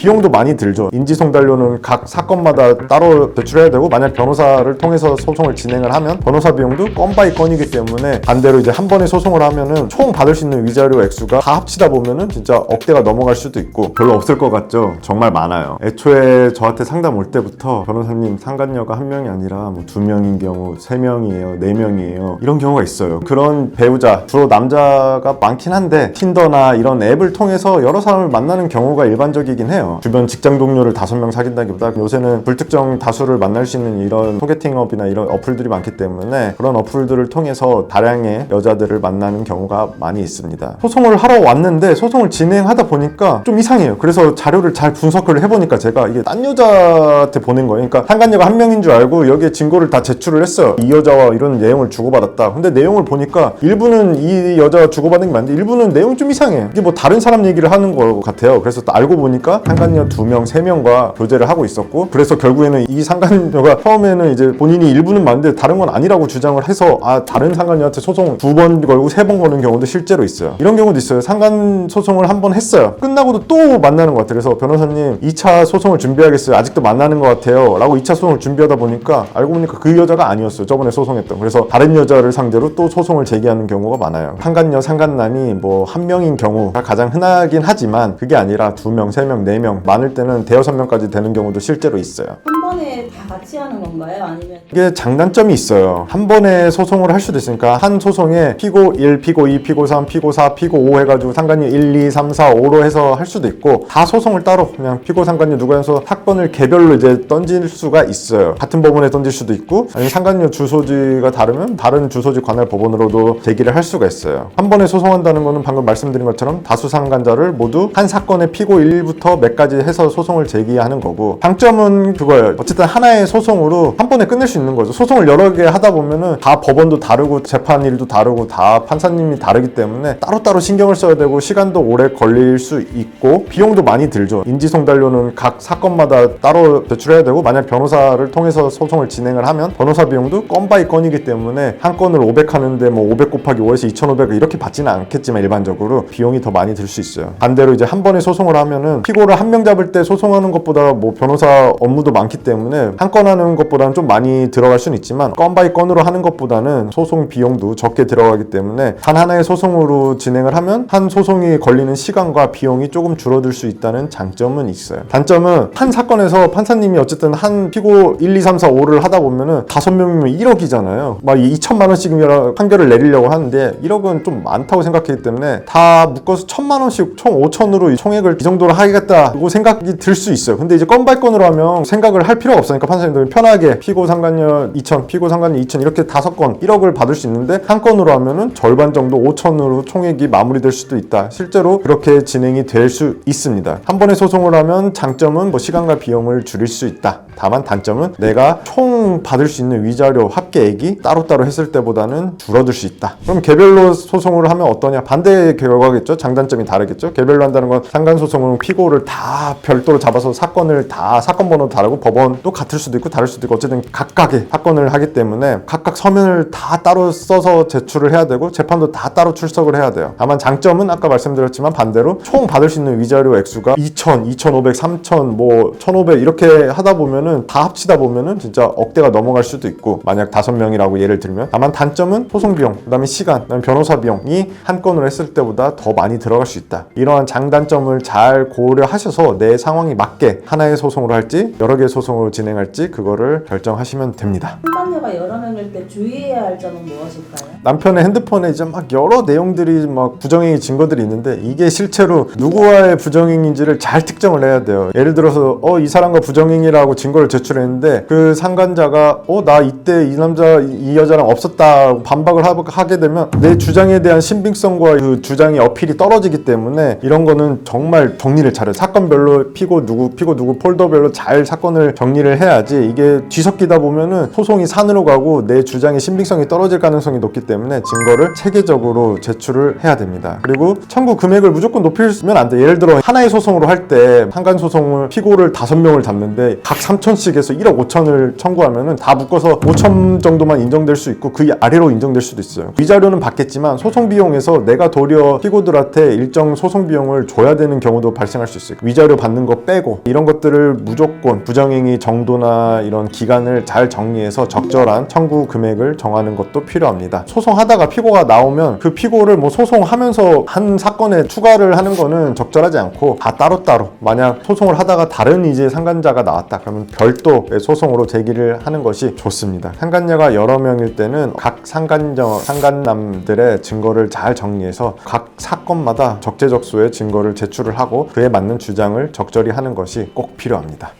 비용도 많이 들죠. 인지송달료는 각 사건마다 따로 제출해야 되고, 만약 변호사를 통해서 소송을 진행을 하면 변호사 비용도 건 바이 건이기 때문에, 반대로 이제 한 번에 소송을 하면은 총 받을 수 있는 위자료 액수가 다 합치다 보면은 진짜 억대가 넘어갈 수도 있고, 별로 없을 것 같죠? 정말 많아요. 애초에 저한테 상담 올 때부터 변호사님 상간녀가 한 명이 아니라 뭐 2명인 경우, 3명이에요, 4명이에요, 이런 경우가 있어요. 그런 배우자, 주로 남자가 많긴 한데 틴더나 이런 앱을 통해서 여러 사람을 만나는 경우가 일반적이긴 해요. 주변 직장 동료를 5명 사귄다기보다 요새는 불특정 다수를 만날 수 있는 이런 소개팅업이나 이런 어플들이 많기 때문에 그런 어플들을 통해서 다량의 여자들을 만나는 경우가 많이 있습니다. 소송을 하러 왔는데 소송을 진행하다 보니까 좀 이상해요. 그래서 자료를 잘 분석을 해보니까 제가 이게 딴 여자한테 보낸 거예요. 그러니까 상간녀가 한 명인 줄 알고 여기에 증거를 다 제출을 했어요. 이 여자와 이런 내용을 주고받았다. 근데 내용을 보니까 일부는 이 여자가 주고받은 게 맞는데 일부는 내용이 좀 이상해. 이게 뭐 다른 사람 얘기를 하는 것 같아요. 그래서 알고 보니까 상간녀 2명, 3명과 교제를 하고 있었고, 그래서 결국에는 이 상간녀가 처음에는 이제 본인이 일부는 맞는데 다른 건 아니라고 주장을 해서 다른 상간녀한테 소송 2번 걸고 3번 거는 경우도 실제로 있어요. 이런 경우도 있어요. 상간 소송을 한 번 했어요. 끝나고도 또 만나는 것 같아요. 그래서 변호사님 2차 소송을 준비하겠어요. 아직도 만나는 것 같아요. 라고 2차 소송을 준비하다 보니까 알고 보니까 그 여자가 아니었어요. 저번에 소송했던. 그래서 다른 여자를 상대로 또 소송을 제기하는 경우가 많아요. 상간녀, 상간남이 뭐 한 명인 경우가 가장 흔하긴 하지만 그게 아니라 2명, 3명, 4명, 많을 때는 대여섯 명까지 되는 경우도 실제로 있어요. 한 번에 다 같이 하는 건가요? 아니면 이게 장단점이 있어요. 한 번에 소송을 할 수도 있으니까 한 소송에 피고 1, 피고 2, 피고 3, 피고 4, 피고 5 해가지고 상간녀 1, 2, 3, 4, 5로 해서 할 수도 있고, 다 소송을 따로 그냥 피고 상간녀 누가 해서 사건을 개별로 이제 던질 수가 있어요. 같은 법원에 던질 수도 있고, 아니면 상간녀 주소지가 다르면 다른 주소지 관할 법원으로도 제기를 할 수가 있어요. 한 번에 소송한다는 거는 방금 말씀드린 것처럼 다수 상간자를 모두 한 사건의 피고 1부터 몇 가지 해서 소송을 제기하는 거고, 장점은 그거예요. 어쨌든 하나의 소송으로 한 번에 끝낼 수 있는 거죠. 소송을 여러 개 하다 보면은 다 법원도 다르고 재판일도 다르고 다 판사님이 다르기 때문에 따로따로 신경을 써야 되고 시간도 오래 걸릴 수 있고 비용도 많이 들죠. 인지송달료는 각 사건마다 따로 제출해야 되고, 만약 변호사를 통해서 소송을 진행을 하면 변호사 비용도 건 바이 건이기 때문에 한 건을 500 하는데 뭐 500 곱하기 5에서 2500 이렇게 받지는 않겠지만 일반적으로 비용이 더 많이 들 수 있어요. 반대로 이제 한 번에 소송을 하면은 피고를 한 명 잡을 때 소송하는 것보다 뭐 변호사 업무도 많기 때문에 한 건 하는 것보다는 좀 많이 들어갈 수는 있지만 건 바이 건으로 하는 것보다는 소송 비용도 적게 들어가기 때문에 단 하나의 소송으로 진행을 하면 한 소송이 걸리는 시간과 비용이 조금 줄어들 수 있다는 장점은 있어요. 단점은 한 사건에서 판사님이 어쨌든 한 피고 1, 2, 3, 4, 5를 하다 보면은 5명이면 1억이잖아요. 막 2천만 원씩이면 판결을 내리려고 하는데 1억은 좀 많다고 생각하기 때문에 다 묶어서 1,000만 원씩 총 5천으로 총액을 이 정도로 하겠다고 생각이 들 수 있어요. 근데 이제 건 바이 건으로 하면 생각을 할 필요가 없으니까 판사님들은 편하게 피고 상간녀 2천, 피고 상간녀 2천 이렇게 5건 1억을 받을 수 있는데 한 건으로 하면은 절반 정도 5천으로 총액이 마무리될 수도 있다. 실제로 그렇게 진행이 될 수 있습니다. 한 번에 소송을 하면 장점은 뭐 시간과 비용을 줄일 수 있다. 다만 단점은 내가 총 받을 수 있는 위자료 합계액이 따로따로 했을 때보다는 줄어들 수 있다. 그럼 개별로 소송을 하면 어떠냐? 반대의 결과겠죠. 장단점이 다르겠죠. 개별로 한다는 건 상간소송은 피고를 다 별도로 잡아서 사건을 다 사건 번호도 다르고 법원도 같을 수도 있고 다를 수도 있고 어쨌든 각각의 사건을 하기 때문에 각각 서면을 다 따로 써서 제출을 해야 되고 재판도 다 따로 출석을 해야 돼요. 다만 장점은 아까 말씀드렸지만 반대로 총 받을 수 있는 위자료 액수가 2,000, 2,500, 3,000, 뭐 1,500 이렇게 하다 보면은 다 합치다 보면은 진짜 억대가 넘어갈 수도 있고, 만약 5명이라고 예를 들면. 다만 단점은 소송 비용, 그다음에 시간, 그다음에 변호사 비용이 한 건으로 했을 때보다 더 많이 들어갈 수 있다. 이러한 장단점을 잘 고려하셔서 내 상황에 맞게 하나의 소송으로 할지 여러 개의 소송으로 진행할지 그거를 결정하시면 됩니다. 상간녀가 여러 명일 때 주의해야 할 점은 무엇일까요? 남편의 핸드폰에 이제 막 여러 내용들이 막 부정행위 증거들이 있는데 이게 실제로 누구와의 부정행위인지를 잘 특정을 해야 돼요. 예를 들어서 이 사람과 부정행위라고 증거를 제출했는데 그 상간자가 나 이때 이 남자 이 여자랑 없었다 반박을 하게 되면 내 주장에 대한 신빙성과 그 주장의 어필이 떨어지기 때문에 이런 거는 정말 정리를 잘해요. 사건별로 피고 누구 폴더별로 잘 사건을 정리를 해야지 이게 뒤섞이다 보면은 소송이 산으로 가고 내 주장의 신빙성이 떨어질 가능성이 높기 때문에 때문에 증거를 체계적으로 제출을 해야 됩니다. 그리고 청구 금액을 무조건 높이면 안 돼. 예를 들어 하나의 소송으로 할 때 한간 소송을 피고를 5명을 잡는데 각 3천씩 해서 1억 5천을 청구하면은 다 묶어서 5천 정도만 인정될 수 있고 그 아래로 인정될 수도 있어요. 위자료는 받겠지만 소송 비용에서 내가 도리어 피고들한테 일정 소송 비용을 줘야 되는 경우도 발생할 수 있어요. 위자료 받는 거 빼고 이런 것들을 무조건 부정행위 정도나 이런 기간을 잘 정리해서 적절한 청구 금액을 정하는 것도 필요합니다. 소송하다가 피고가 나오면 그 피고를 뭐 소송하면서 한 사건에 추가를 하는 거는 적절하지 않고 다 따로따로, 만약 소송을 하다가 다른 이제 상간자가 나왔다 그러면 별도의 소송으로 제기를 하는 것이 좋습니다. 상간녀가 여러 명일 때는 각 상간남들의 증거를 잘 정리해서 각 사건마다 적재적소의 증거를 제출을 하고 그에 맞는 주장을 적절히 하는 것이 꼭 필요합니다.